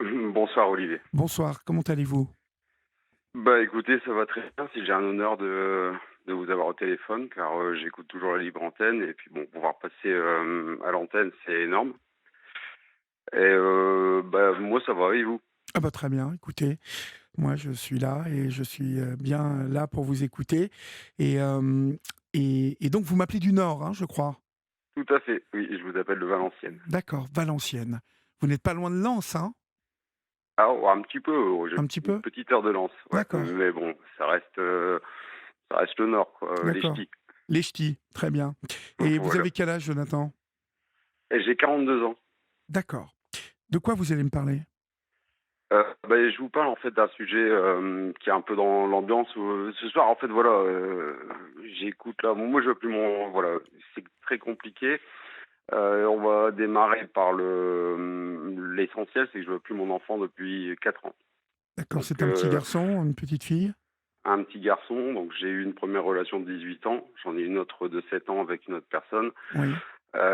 Bonsoir Olivier. Bonsoir, comment allez-vous? Bah écoutez, ça va très bien. Si j'ai un honneur de vous avoir au téléphone, car j'écoute toujours la libre antenne et puis bon, pouvoir passer à l'antenne, c'est énorme. Et bah moi ça va et vous? Ah bah très bien, écoutez, moi je suis là et je suis bien là pour vous écouter. Et, et donc vous m'appelez du Nord, hein, je crois. Tout à fait. Oui, je vous appelle de Valenciennes. D'accord, Valenciennes. Vous n'êtes pas loin de Lens, hein? Ah oh, un petit peu. J'ai Un petit une peu? petite heure de lance. Ouais. D'accord, Mais bon, ça reste le nord, quoi. Les d'accord. ch'tis. Les ch'tis, très bien. Et vous Voilà. avez quel âge, Jonathan? Et j'ai 42 ans. D'accord. De quoi vous allez me parler? Bah, je vous parle en fait d'un sujet qui est un peu dans l'ambiance. Ce soir, en fait, voilà, j'écoute là. Moi, je veux plus mon. Voilà, c'est très compliqué. On va démarrer par l'essentiel, c'est que je veux plus mon enfant depuis 4 ans. D'accord, Donc, c'est un petit garçon, une petite fille? un petit garçon. Donc, j'ai eu une première relation de 18 ans. J'en ai une autre de 7 ans avec une autre personne. Oui.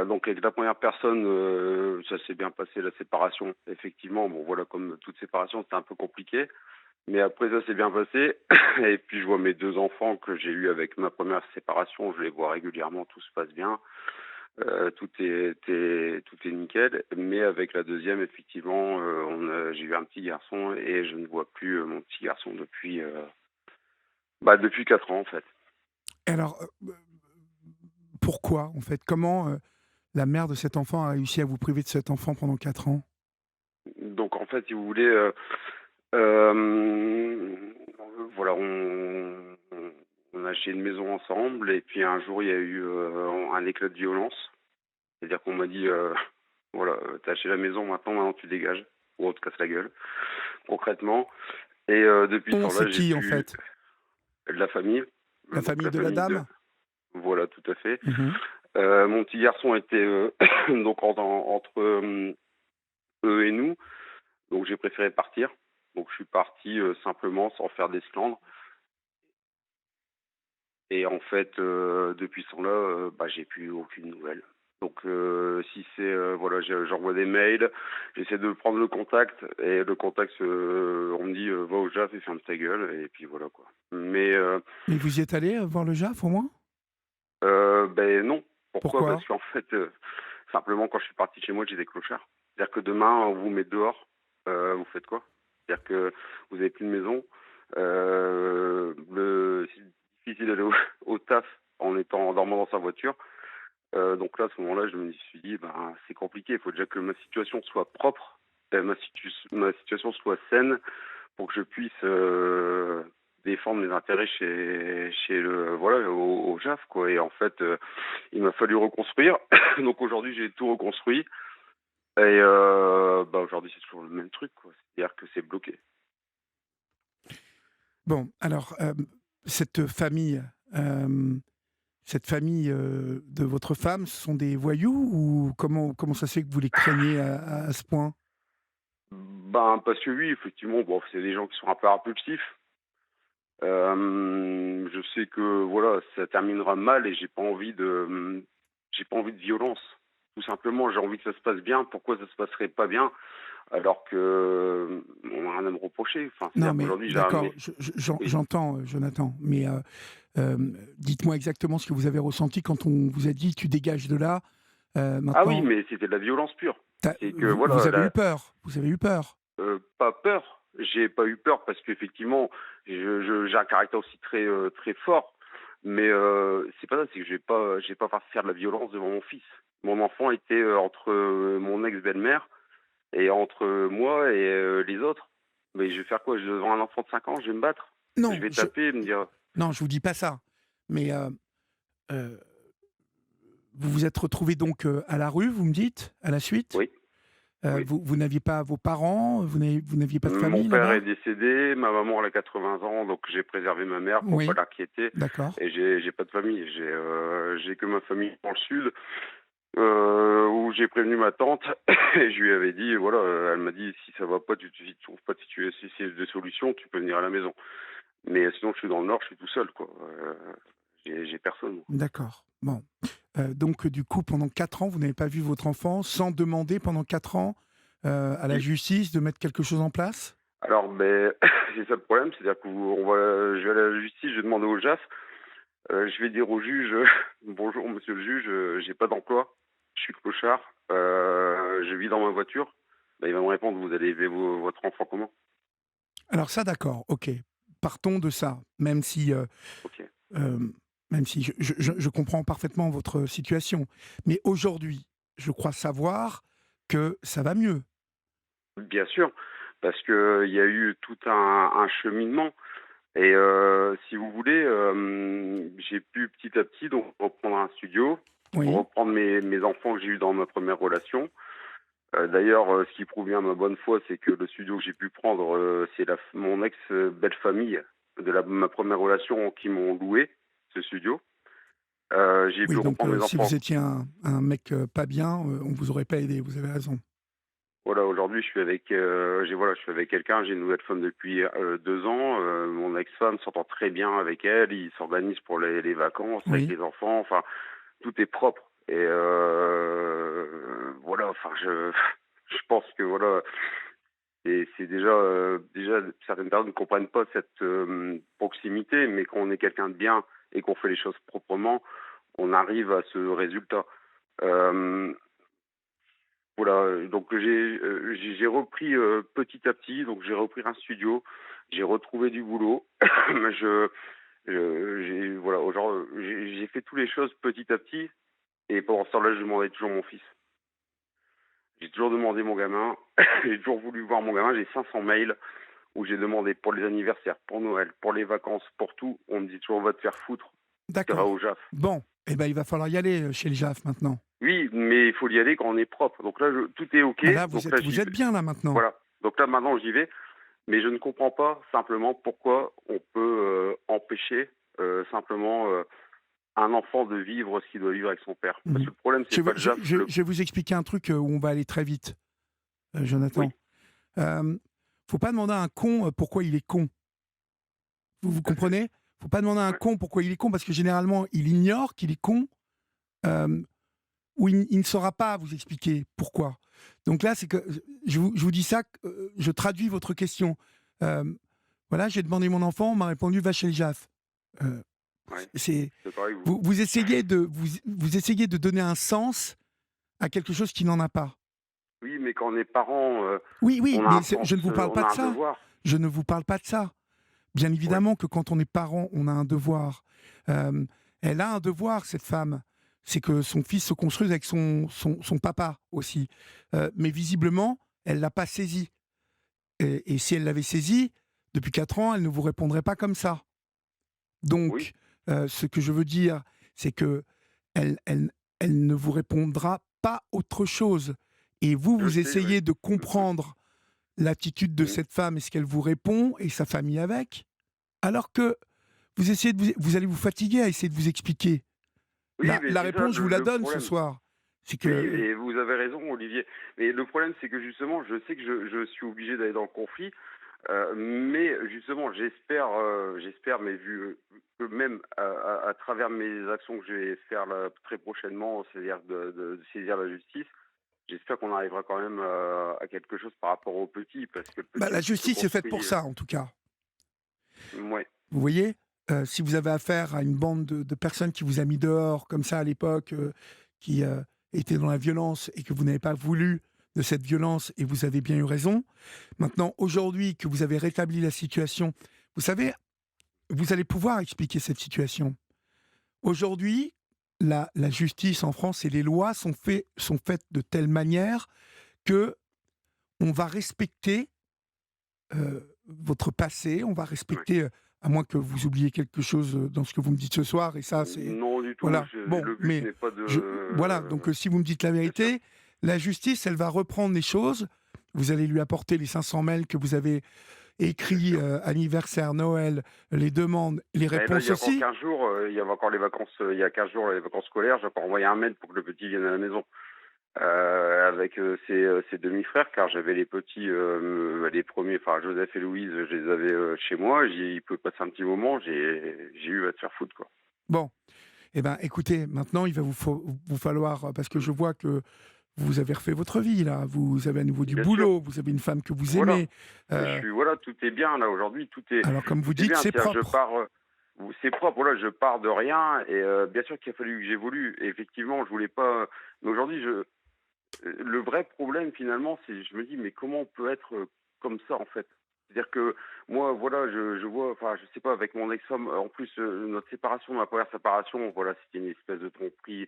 Donc avec la première personne, ça s'est bien passé la séparation. Effectivement, bon voilà, comme toute séparation, c'était un peu compliqué. Mais après ça s'est bien passé. Et puis je vois mes 2 enfants que j'ai eus avec ma première séparation, je les vois régulièrement, tout se passe bien. Tout est nickel. Mais avec la deuxième, effectivement, j'ai eu un petit garçon et je ne vois plus mon petit garçon depuis 4 ans en fait. Et alors, pourquoi en fait? Comment la mère de cet enfant a réussi à vous priver de cet enfant pendant 4 ans? Donc en fait, si vous voulez, hem, voilà, on a acheté une maison ensemble et puis un jour, il y a eu, un éclat de violence. C'est-à-dire qu'on m'a dit, voilà, «Tu acheté la maison, maintenant tu dégages, ou on te casse la gueule», concrètement. Et depuis ce On, c'est temps-là, j'ai qui en plus fait? la famille, La donc famille la de la famille de dame? voilà, tout à fait. Mmh. Mon petit garçon était, donc entre, eux et nous, donc j'ai préféré partir. Donc je suis parti, simplement sans faire d'esclandre. Et en fait, depuis ce temps-là, bah, j'ai plus aucune nouvelle. Donc si c'est, voilà, j'envoie des mails, j'essaie de prendre le contact et le contact, on me dit: «Va au JAF et ferme ta gueule» et puis voilà, quoi. Mais Mais vous y êtes allé, voir le JAF au moins? beh, non. Pourquoi? Parce Pourquoi? qu'en fait, simplement quand je suis parti chez moi, j'étais clochard. C'est-à-dire que demain, on vous met dehors, vous faites quoi? C'est-à-dire que vous avez plus de maison, c'est difficile d'aller au au taf en dormant dans sa voiture. Donc là, à ce moment-là, je me suis dit: «Ben, c'est compliqué, il faut déjà que ma situation soit propre, ma situation soit saine pour que je puisse, défendre mes intérêts chez le voilà, au JAF, quoi». Et en fait, il m'a fallu reconstruire. Donc aujourd'hui, j'ai tout reconstruit et bah, aujourd'hui, c'est toujours le même truc, quoi. C'est-à-dire que c'est bloqué. Bon, alors, cette famille, hem, de votre femme, ce sont des voyous ou comment ça se fait que vous les craignez à ce point? Ben, parce que oui, effectivement, bon, c'est des gens qui sont un peu impulsifs. Je sais que voilà, ça terminera mal et j'ai pas envie de violence. Tout simplement, j'ai envie que ça se passe bien. Pourquoi ça se passerait pas bien alors que on a rien à me reprocher? Enfin, Non, c'est-à-dire mais qu'aujourd'hui j'ai un d'accord, mé oui. j'entends, Jonathan, mais dites-moi exactement ce que vous avez ressenti quand on vous a dit: «Tu dégages de là». Ah oui, Maintenant, mais c'était de la violence pure. C'est que vous voilà, avez eu peur, vous avez eu peur? pas peur. J'ai pas eu peur parce qu'effectivement, j'ai un caractère aussi très, très fort. Mais c'est pas ça, c'est que j'ai pas faire de la violence devant mon fils. Mon enfant était, entre, mon ex-belle-mère et entre moi et les autres. Mais je vais faire quoi? Devant un enfant de 5 ans, je vais me battre? Je Non, vais taper, me dire: non, je vous dis pas ça, mais heu, vous vous êtes retrouvés donc, à la rue, vous me dites, à la suite? «Oui, oui». Vous n'aviez pas vos parents, vous n'aviez pas de Mon famille père là-bas? est décédé, ma maman elle a 80 ans, donc j'ai préservé ma mère pour pas Oui, l'inquiéter. d'accord. Et j'ai pas de famille, j'ai que ma famille dans le sud, où j'ai prévenu ma tante et je lui avais dit voilà, elle m'a dit: «Si ça va pas, si tu trouves pas si c'est de solution, tu peux venir à la maison. Mais sinon je suis dans le nord, je suis tout seul, quoi». J'ai personne, moi. D'accord. Bon, donc du coup, pendant 4 ans, vous n'avez pas vu votre enfant sans demander pendant 4 ans, à la justice de mettre quelque chose en place? Alors, ben, c'est ça le problème, c'est-à-dire je vais aller à la justice, je vais demander au JAF, je vais dire au juge, «Bonjour monsieur le juge, j'ai pas d'emploi, je suis clochard, je vis dans ma voiture». Ben, il va me répondre: «Vous allez élever votre enfant comment?» Alors ça d'accord, OK. Partons de ça, OK. hem, même si je comprends parfaitement votre situation. Mais aujourd'hui, je crois savoir que ça va mieux. Bien sûr, parce qu'il y a eu tout un cheminement et si vous voulez, j'ai pu petit à petit donc reprendre un studio, Oui, reprendre mes enfants que j'ai eus dans ma première relation. D'ailleurs, ce qui prouve bien ma bonne foi, c'est que le studio que j'ai pu prendre, c'est mon ex, belle-famille de ma première relation qui m'ont loué ce studio. J'ai pu oui, donc reprendre mes si enfants. vous étiez un mec, pas bien, on vous aurait pas aidé, vous avez raison. Voilà, aujourd'hui, je suis avec quelqu'un, j'ai une nouvelle femme depuis, 2 ans, mon ex-femme s'entend très bien avec elle, ils s'organisent pour les vacances avec Oui. les enfants, enfin, tout est propre et voilà, enfin, je pense que voilà, c'est déjà certaines personnes ne comprennent pas cette, proximité, mais quand on est quelqu'un de bien et qu'on fait les choses proprement, on arrive à ce résultat. Hem Voilà, donc j'ai repris, petit à petit, donc j'ai repris un studio, j'ai retrouvé du boulot. Je j'ai voilà, j'ai fait toutes les choses petit à petit et pendant ce temps-là, je demandais toujours mon fils. J'ai toujours demandé mon gamin, j'ai toujours voulu voir mon gamin, j'ai 500 mails où j'ai demandé pour les anniversaires, pour Noël, pour les vacances, pour tout. On me dit toujours: «Va te faire foutre, tu iras au D'accord. JAF». Bon, eh ben, il va falloir y aller, chez le JAF maintenant. Oui, mais il faut y aller quand on est propre. Donc là, tout est OK, Bah, là, donc là, j'y vous êtes vais. bien là maintenant. Voilà, donc là, maintenant, j'y vais. Mais je ne comprends pas simplement pourquoi on peut, empêcher, simplement, un enfant de vivre ce qu'il doit vivre avec son père. Parce Mmh. que le problème, c'est pas le JAF, Je vais vous expliquer un truc, où on va aller très vite, oui, Jonathan. Hem, Faut pas demander à un con, pourquoi il est con. Vous tout à fait, comprenez? Faut pas demander à un ouais. con pourquoi il est con parce que généralement il ignore qu'il est con, hem, ou il ne saura pas vous expliquer pourquoi. Donc là, c'est que je vous dis ça, je traduis votre question. Hem, voilà, j'ai demandé mon enfant, on m'a répondu: «Va chez le JAF». Heu, Ouais, c'est je suis d'accord avec vous. vous essayez de donner un sens à quelque chose qui n'en a pas. Oui, mais quand on est parent, Oui, oui, on a mais un sens, je ne vous parle on pas de a un ça. devoir. Je ne vous parle pas de ça. Bien Oui, évidemment que quand on est parent, on a un devoir. Hem, Elle a un devoir, cette femme, c'est que son fils se construise avec son papa aussi. Mais visiblement, elle l'a pas saisi et si elle l'avait saisi, depuis 4 ans, elle ne vous répondrait pas comme ça. oui, Donc ce que je veux dire, c'est que elle elle ne vous répondra pas autre chose et vous, je vous sais, oui. essayez de Mmh mh. comprendre l'attitude de Mmh. cette femme et ce qu'elle vous répond et sa famille avec, alors que vous essayez vous allez vous fatiguer à essayer de vous expliquer. Oui, mais La c'est ça réponse, je vous la le donne ce problème. soir. C'est que, Oui et vous avez raison, Olivier. Mais le problème, c'est que justement, je sais que je suis obligé d'aller dans le conflit. Mais justement, j'espère, mais vu que même à travers mes actions que je vais faire là, très prochainement, c'est-à-dire de saisir la justice, j'espère qu'on arrivera quand même à quelque chose par rapport au petit, parce que le bah, petit la aussi se justice est faite pour construit. ça, en tout cas. Ouais, Vous voyez? Si vous avez affaire à une bande de personnes qui vous a mis dehors comme ça à l'époque, qui, étaient dans la violence et que vous n'avez pas voulu de cette violence et vous avez bien eu raison. Maintenant, aujourd'hui que vous avez rétabli la situation, vous savez, vous allez pouvoir expliquer cette situation. Aujourd'hui, la justice en France et les lois sont faites de telle manière que on va respecter, votre passé, on va ouais. respecter, à moins que vous oubliez quelque chose, dans ce que vous me dites ce soir et ça c'est Non du tout, voilà. Bon, le but mais n'est pas je voilà, de... donc si vous me dites la Bien sûr. vérité, la justice, elle va reprendre les choses. Vous allez lui apporter les 500 mails que vous avez Bien écrits, sûr. anniversaire, Noël, les demandes, les Mais là, il réponses y a encore aussi. 15 jours, il y avait encore les vacances, il y a 15 jours, les vacances scolaires, j'ai encore envoyé un mail pour que le petit vienne à la maison. Avec, ses demi-frères, car j'avais les petits, les premiers, enfin Joseph et Louise, je les avais, chez moi. Ils pouvaient passer un petit moment, j'ai eu à te faire foutre, quoi. Bon, eh ben, écoutez, maintenant il va vous falloir, parce que je vois que vous avez refait votre vie là, vous avez à nouveau du bien sûr, boulot, vous avez une femme que vous voilà. aimez. Mais Heu, voilà, tout est bien là aujourd'hui, alors comme vous tout est dites, bien. c'est C'est-à-dire, je propre. pars, c'est propre. Voilà, je pars de rien et bien sûr qu'il a fallu que j'évolue. Et effectivement, je voulais pas. Mais aujourd'hui, le vrai problème finalement, c'est je me dis mais comment on peut être comme ça en fait. C'est-à-dire que moi, voilà, je vois, enfin, je sais pas, avec mon ex-femme, en plus, notre séparation, ma première séparation, voilà, c'était une espèce de tromperie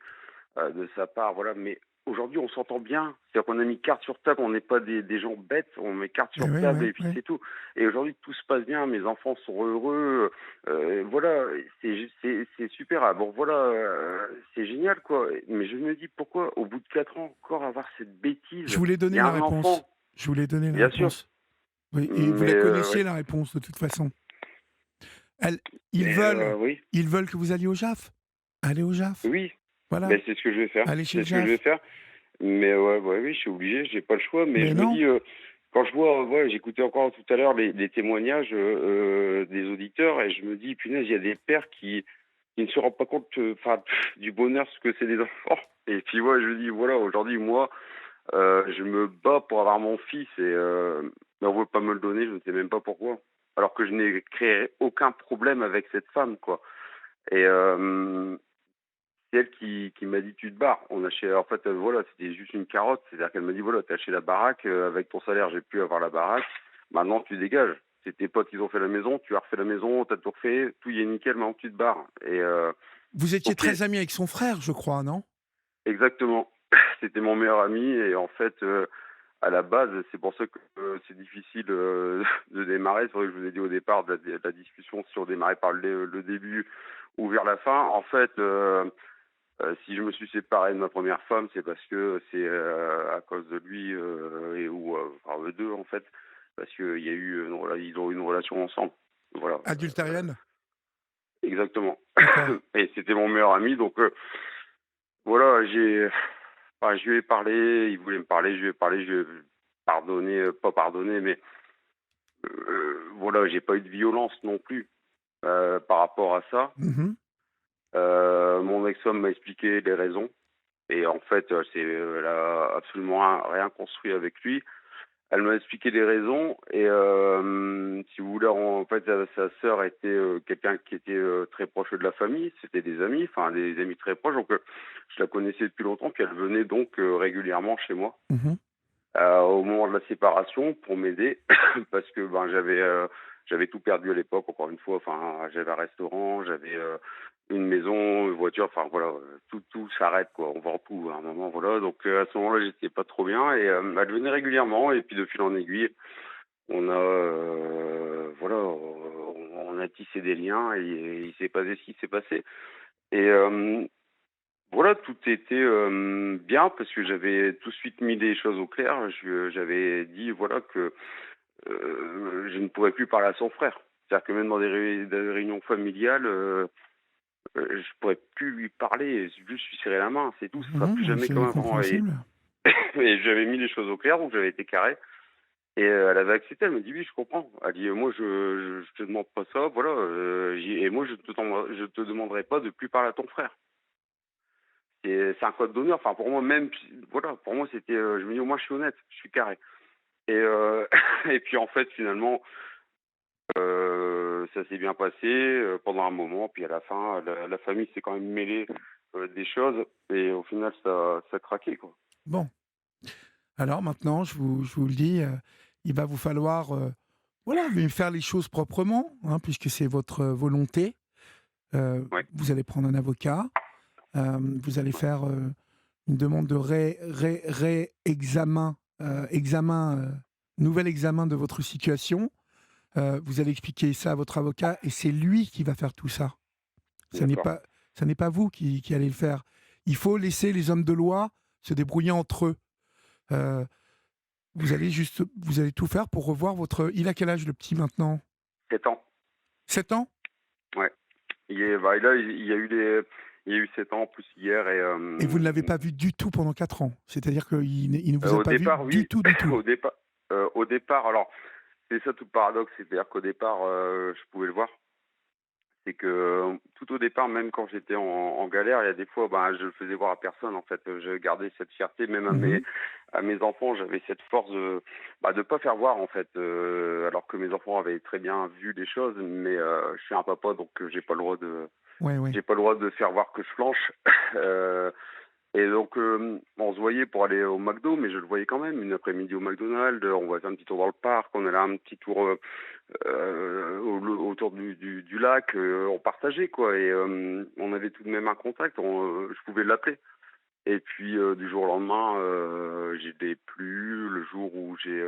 de sa part, voilà. Mais aujourd'hui, on s'entend bien. C'est-à-dire qu'on a mis carte sur table, on n'est pas des gens bêtes, on met carte Eh sur oui, table oui, et puis oui. c'est tout. Et aujourd'hui, tout se passe bien, mes enfants sont heureux, voilà, c'est super. Ah, bon, voilà, c'est génial, quoi. Mais je me dis, pourquoi, au bout de 4 ans, encore avoir cette Je bêtise? voulais Il y donner a la un réponse. enfant, Je voulais donner la bien sûr, réponse. Oui, et vous mais la connaissiez oui. la réponse de toute façon. Elles ils Mais veulent oui, ils veulent que vous alliez au JAF. Allez au JAF. oui, Voilà, mais c'est ce que je vais faire. allez chez C'est le ce que je vais JAF. faire. Mais ouais, ouais, oui, je suis obligé, j'ai pas le choix. Mais Mais je me non, dis, quand je vois, ouais, j'écoutais encore tout à l'heure les témoignages des auditeurs et je me dis, punaise, il y a des pères qui ne se rendent pas compte, enfin, du bonheur ce que c'est des enfants. Et puis ouais, je me dis, voilà, aujourd'hui, moi, je me bats pour avoir mon fils et mais on veut pas me le donner, je ne sais même pas pourquoi. Alors que je n'ai créé aucun problème avec cette femme, quoi. Et c'est elle qui m'a dit: «Tu te barres». On a chez En fait, voilà, c'était juste une carotte. C'est-à-dire qu'elle m'a dit: «Voilà, tu as acheté la baraque, avec ton salaire, j'ai pu avoir la baraque. Maintenant, tu dégages. C'est tes potes qui ont fait la maison, tu as refait la maison, tu as tout refait, tout y est nickel, maintenant tu te barres». Et vous étiez OK, très ami avec son frère, je crois, non? exactement. C'était mon meilleur ami et en fait, à la base, c'est pour ça que, c'est difficile, de démarrer. C'est vrai que je vous ai dit au départ de la discussion si on démarrait par le début ou vers la fin. En fait, si je me suis séparé de ma première femme, c'est parce que c'est, à cause de lui, enfin eux 2 en fait, parce qu'il y a eu ils ont eu une relation ensemble. Voilà, Adultérienne? exactement. D'accord. Et c'était mon meilleur ami donc voilà, je lui ai parlé, il voulait me parler, je lui ai parlé, je lui ai pardonné, pas pardonné, mais voilà, j'ai pas eu de violence non plus, par rapport à ça. Mmh. Mon ex-femme m'a expliqué les raisons. Et en fait, elle a absolument rien construit avec lui. Elle m'a expliqué les raisons et si vous voulez, en fait, sa sœur était, quelqu'un qui était, très proche de la famille. C'était des amis, enfin des amis très proches, donc je la connaissais depuis longtemps, puis elle venait donc régulièrement chez moi, Mmh. au moment de la séparation pour m'aider parce que, ben, j'avais tout perdu à l'époque, encore une fois. Enfin, j'avais un restaurant, j'avais, une maison, une voiture, enfin voilà, tout s'arrête quoi, on vend tout à un moment, voilà. Donc à ce moment-là, j'étais pas trop bien et elle venait régulièrement et puis de fil en aiguille, on a, voilà, on a tissé des liens et il s'est passé ce qui s'est passé. Et voilà, tout était, bien parce que j'avais tout de suite mis les choses au clair. J'avais dit voilà que, je ne pourrais plus parler à son frère. C'est-à-dire que même dans des réunions familiales, je pourrais plus lui parler, juste lui serrer la main, c'est tout, ce sera plus Mmh, jamais comme c'est avant. Et compréhensible. et j'avais mis les choses au clair, donc j'avais été carré et elle avait accepté. Elle me dit: «Oui, je comprends». Elle dit: «Moi, je te demande pas ça, voilà, et moi, je te demanderai pas de plus parler à ton frère. C'est un code d'honneur». Enfin, pour moi, même si voilà, pour moi, c'était, je me dis: «Au moins, je suis honnête, je suis carré». Et et puis, en fait, finalement, ça s'est bien passé, pendant un moment, puis à la fin, la famille s'est quand même mêlée, des choses et au final, ça craquait, quoi. Bon, alors maintenant, je vous le dis, il va vous falloir, voilà, mais faire les choses proprement, hein, puisque c'est votre volonté. Ouais, Vous allez prendre un avocat, vous allez faire, une demande de réexamen, nouvel examen de votre situation. Vous allez expliquer ça à votre avocat et c'est lui qui va faire tout ça. Ça n'est d'accord. pas ça n'est pas vous qui allez le faire. Il faut laisser les hommes de loi se débrouiller entre eux. Heu, vous allez tout faire pour revoir votre il a quel âge le petit maintenant? 7 ans, 7 ans? ouais. Là, il y a eu 7 ans plus hier et Et vous ne l'avez pas vu du tout pendant 4 ans? C'est-à-dire qu'il ne vous a au pas vu départ, du oui, tout, du tout? au départ, alors, c'est ça tout le paradoxe, c'est-à-dire qu'au départ, je pouvais le voir. c'est que tout au départ, même quand j'étais en galère, il y a des fois, ben, je le faisais voir à personne, en fait. Je gardais cette fierté, même Mhm. à mes enfants, j'avais cette force de pas faire voir, en fait. Alors que mes enfants avaient très bien vu les choses, mais je suis un papa, donc Ouais, ouais. j'ai pas le droit de faire voir que je flanche. Euh, et donc, on se voyait pour aller au McDo, mais je le voyais quand même, une après-midi au McDonald's, on va faire un petit tour dans le parc, on allait un petit tour autour du lac, on partageait, quoi, et on avait tout de même un contact, je pouvais l'appeler. Et puis, du jour au lendemain, je l'ai plus, le jour où j'ai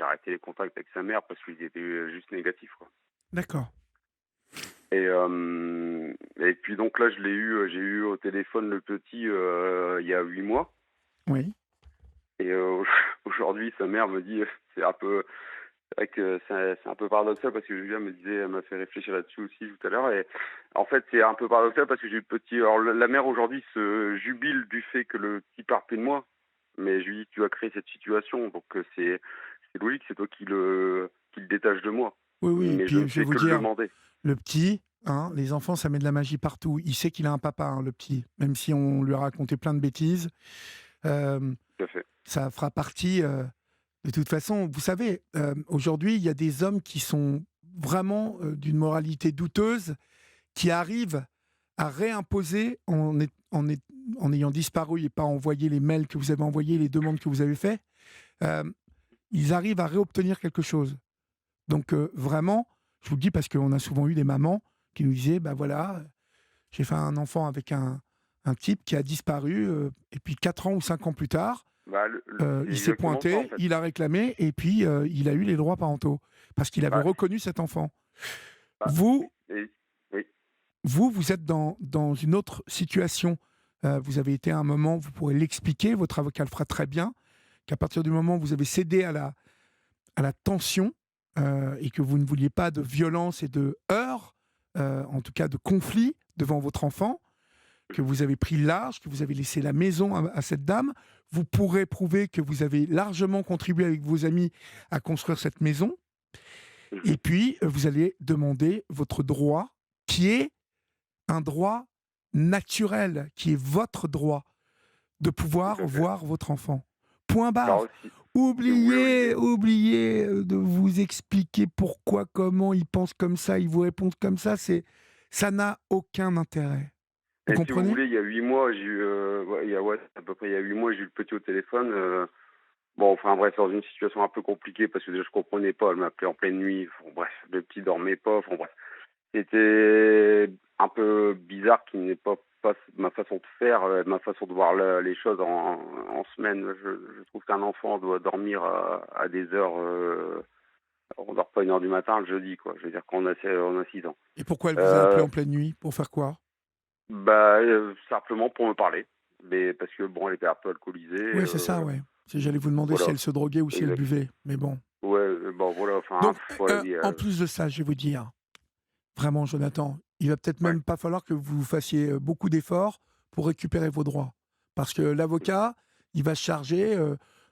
arrêté les contacts avec sa mère parce qu'ils étaient juste négatifs, quoi. D'accord. Et puis donc là, j'ai eu au téléphone le petit, il y a 8 mois. Oui. Et aujourd'hui, sa mère me dit, c'est un peu, c'est vrai que c'est un peu paradoxal parce que Julia me disait, elle m'a fait réfléchir là-dessus aussi tout à l'heure. Et en fait, c'est un peu paradoxal parce que j'ai eu le petit. Alors, la mère aujourd'hui se jubile du fait que le petit part plus de moi. Mais je lui dis, tu as créé cette situation, donc c'est logique, c'est toi qui le détache de moi. Oui, oui. Et Mais je ne puis, je vais fais vous que le dire, demander. le petit, hein, les enfants, ça met de la magie partout. Il sait qu'il a un papa, hein, le petit, même si on lui a raconté plein de bêtises. Euh, Tout à fait. Ça fera partie. De toute façon, vous savez, aujourd'hui, il y a des hommes qui sont vraiment d'une moralité douteuse, qui arrivent à réimposer en ayant disparu et pas envoyé les mails que vous avez envoyés, les demandes que vous avez faites. euh, Ils arrivent à réobtenir quelque chose. Donc vraiment, je vous le dis parce qu'on a souvent eu des mamans qui nous disaient, bah voilà, j'ai fait un enfant avec un type qui a disparu, et puis 4 ans ou 5 ans plus tard, Bah, c'est il s'est exactement ça, en pointé, fait. il a réclamé, et puis il a eu les droits parentaux, parce qu'il avait Bah, reconnu cet enfant. bah, Vous, oui, vous êtes dans une autre situation. Vous avez été à un moment, vous pourrez l'expliquer, votre avocat le fera très bien, qu'à partir du moment où vous avez cédé à la tension, et que vous ne vouliez pas de violence et de heurts, en tout cas de conflit devant votre enfant, que vous avez pris large, que vous avez laissé la maison à cette dame, vous pourrez prouver que vous avez largement contribué avec vos amis à construire cette maison, et mhm, puis vous allez demander votre droit, qui est un droit naturel, qui est votre droit de tout pouvoir à fait. voir votre enfant. Point Alors, barre. si vous voulez, Olivier, Oubliez de vous expliquer pourquoi, comment ils pensent comme ça, ils vous répondent comme ça. Ça n'a aucun intérêt. Vous et si vous comprenez? voulez, il y a 8 mois, j'ai eu, ouais, à peu près il y a 8 mois, j'ai eu le petit au téléphone. Bon, enfin bref, dans une situation un peu compliquée parce que déjà je comprenais pas, elle m'appelait en pleine nuit. Bon, bref, le petit dormait pas. Enfin bref, c'était un peu bizarre qu'il n'ait pas ma façon de faire, ma façon de voir les choses en semaine. Je trouve qu'un enfant doit dormir à des heures. On dort pas 1 heure du matin le jeudi, quoi. Je veux dire qu'on on a 6 ans. Et pourquoi elle vous a appelé Euh, en pleine nuit? Pour faire quoi? Bah, simplement pour me parler. Mais parce que bon, elle était un peu alcoolisée, Oui, c'est ça, ouais. J'allais vous demander si voilà, elle se droguait ou si elle exact. buvait, mais bon. Ouais, bon voilà, enfin, Donc, ouais, en plus de ça, je vais vous dire, vraiment, Jonathan, il va peut-être ouais. même pas falloir que vous fassiez beaucoup d'efforts pour récupérer vos droits. Parce que l'avocat, il va se charger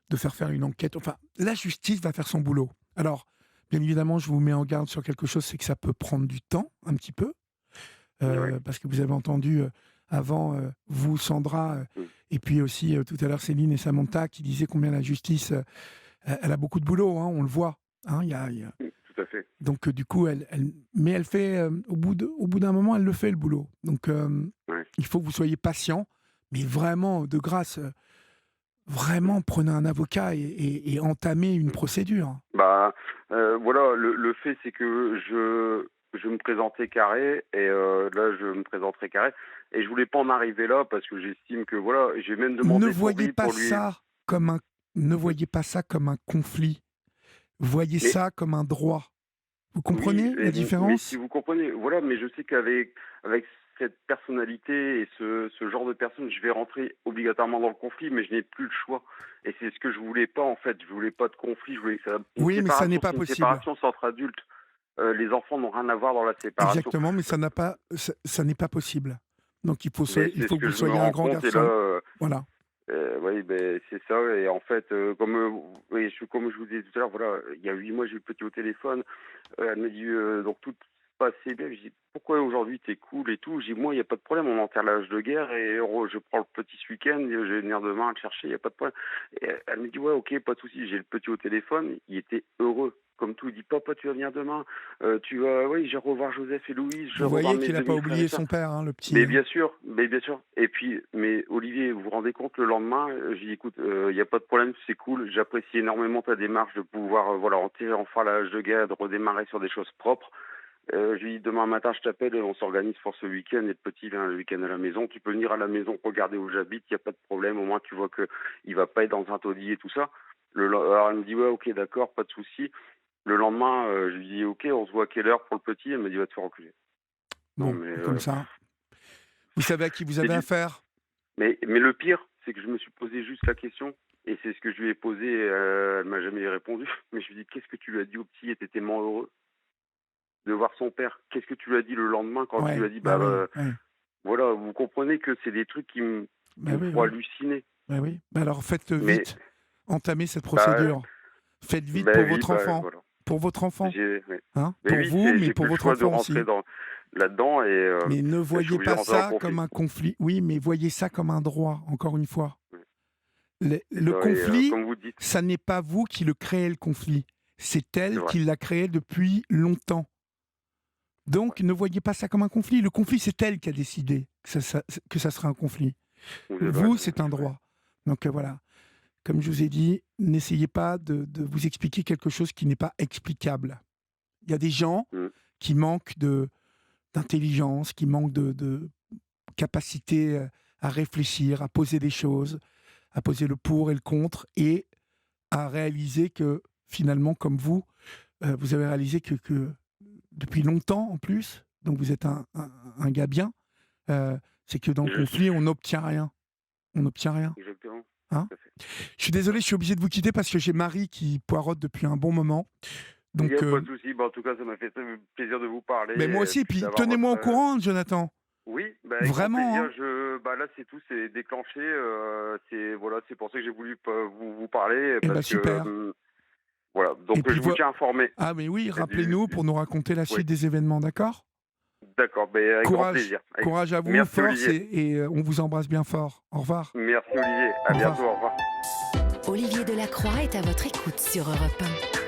de faire une enquête. Enfin, la justice va faire son boulot. Alors, bien évidemment, je vous mets en garde sur quelque chose, c'est que ça peut prendre du temps, un petit peu, Ouais. parce que vous avez entendu avant, vous, Sandra, Mmh. et puis aussi tout à l'heure Céline et Samantha, qui disaient combien la justice, elle a beaucoup de boulot, hein, on le voit. Hein, Tout à fait. donc du coup, mais elle fait, au bout d'un moment, elle le fait le boulot. Donc Ouais. il faut que vous soyez patient, mais vraiment, de grâce, vraiment, prenez un avocat et entamez une Mmh. procédure. Bah, voilà, le fait, c'est que je me présentais carré et là, je me présenterai carré et je voulais pas en arriver là parce que j'estime que voilà, j'ai même Ne demandé pour voyez lui pas pour lui ça comme un, ne mmh voyez pas ça comme un conflit. Voyez mais ça comme un droit. Vous oui, comprenez la mais si différence? vous comprenez, voilà, mais je sais avec cette personnalité et ce genre de personne, je vais rentrer obligatoirement dans le conflit, mais je n'ai plus le choix. Et c'est ce que je voulais pas en fait. Je voulais pas de conflit. Je voulais que ça, une Oui, mais ça n'est séparation, pas c'est une possible. séparation c'est entre adultes. Les enfants n'ont rien à voir dans la séparation. Exactement, mais ça n'est pas possible. Donc Mais il c'est faut ce que vous que je me soyez un rends grand compte. Et là, garçon. Voilà. oui, ben c'est ça. Et en fait, comme je vous disais tout à l'heure, voilà, il y a 8 mois, j'ai eu le petit au téléphone. Elle me dit donc tout. passait bien. Je dis: «Pourquoi aujourd'hui tu es cool et tout?» Je dis: «Moi, il y a pas de problème, on enterre l'âge de guerre et je prends le petit ce week-end, je vais venir demain le chercher, il y a pas de problème». Et elle me dit: «Ouais, OK, pas de souci». J'ai le petit au téléphone, il était heureux comme tout. Il dit: «Papa, tu vas venir demain, tu vas oui, je vais revoir Joseph et Louise, je Vous vais revoir voyez mes qu'il n'a pas demi-frères et oublié sœurs». son père, hein, le petit. Mais Hein. bien sûr. Et puis, mais Olivier, vous vous rendez compte, le lendemain, j'ai dit: «Écoute, il y a pas de problème, c'est cool. J'apprécie énormément ta démarche de pouvoir, voilà, enterrer enfin la hache de guerre, de redémarrer sur des choses propres». Je lui dis: «Demain matin, je t'appelle et on s'organise pour ce week-end et le petit vient le week-end à la maison. Tu peux venir à la maison regarder où j'habite, il y a pas de problème. Au moins, tu vois que il va pas être dans un taudis et tout ça». Alors elle me dit: «Ouais, OK, d'accord, pas de souci». Le lendemain, je lui dis: «OK, on se voit à quelle heure pour le petit?» Elle me dit: «Va te faire enculer». Non Bon, mais comme ça, vous savez à qui vous c'est avez du affaire. mais le pire, c'est que je me suis posé juste la question et c'est ce que je lui ai posé, elle m'a jamais répondu. Mais je lui ai dit: «Qu'est-ce que tu lui as dit au petit? Il était tellement heureux de voir son père». Qu'est-ce que tu lui as dit le lendemain quand tu lui Ouais, as dit: bah «Bah, oui, oui, voilà», vous comprenez que c'est des trucs qui bah me oui, font oui, halluciner. bah oui. Bah alors faites Mais vite, entamez cette bah procédure. Faites vite bah pour oui, votre bah enfant, voilà. pour votre enfant, Ouais. hein, Mais pour oui, vous, mais j'ai pour plus le votre choix de enfant rentrer aussi. dans là-dedans Mais ne et je suis voyez obligé de pas rentrer dans le ça conflit. comme un conflit. Oui, mais voyez ça comme un droit, encore une fois. Ouais. Le Et conflit, comme vous dites, ça n'est pas vous qui le créez, le conflit. C'est c'est elle vrai, qui l'a créé depuis longtemps. c'est vrai. Donc, ne voyez pas ça comme un conflit. Le conflit, c'est elle qui a décidé que ça serait un conflit. Vous avez Vous, raison, c'est un c'est vrai. droit. Donc voilà. Comme je vous ai dit, n'essayez pas de vous expliquer quelque chose qui n'est pas explicable. Il y a des gens Mmh. qui manquent d'intelligence, qui manquent de capacité à réfléchir, à poser des choses, à poser le pour et le contre, et à réaliser que finalement, comme vous, vous avez réalisé que depuis longtemps en plus, donc vous êtes un gars bien, c'est que dans le Je conflit, on n'obtient rien. On n'obtient rien. Exactement, Hein. tout à fait. Je suis désolé, je suis obligé de vous quitter parce que j'ai Marie qui poireaute depuis un bon moment. Il y Donc, a pas de souci. Bah, en tout cas, ça m'a fait plaisir de vous parler mais moi et aussi, puis puis d'avoir tenez-moi votre, au courant, Jonathan. oui, bah, avec grand Vraiment, plaisir. hein. Bah, là, c'est tout, c'est déclenché, c'est voilà, c'est pour ça que j'ai voulu p vous parler Eh ben parce que, super. voilà, Et donc puis, je vous tiens informé ah, mais oui, rappelez-nous du pour nous raconter la oui, suite des événements, d'accord. d'accord, beh, avec grand Courage, plaisir. courage à vous, Merci force, Olivier. et on vous embrasse bien fort. Au revoir. Merci Olivier. Au À bientôt, revoir. au revoir. Olivier Delacroix est à votre écoute sur Europe 1.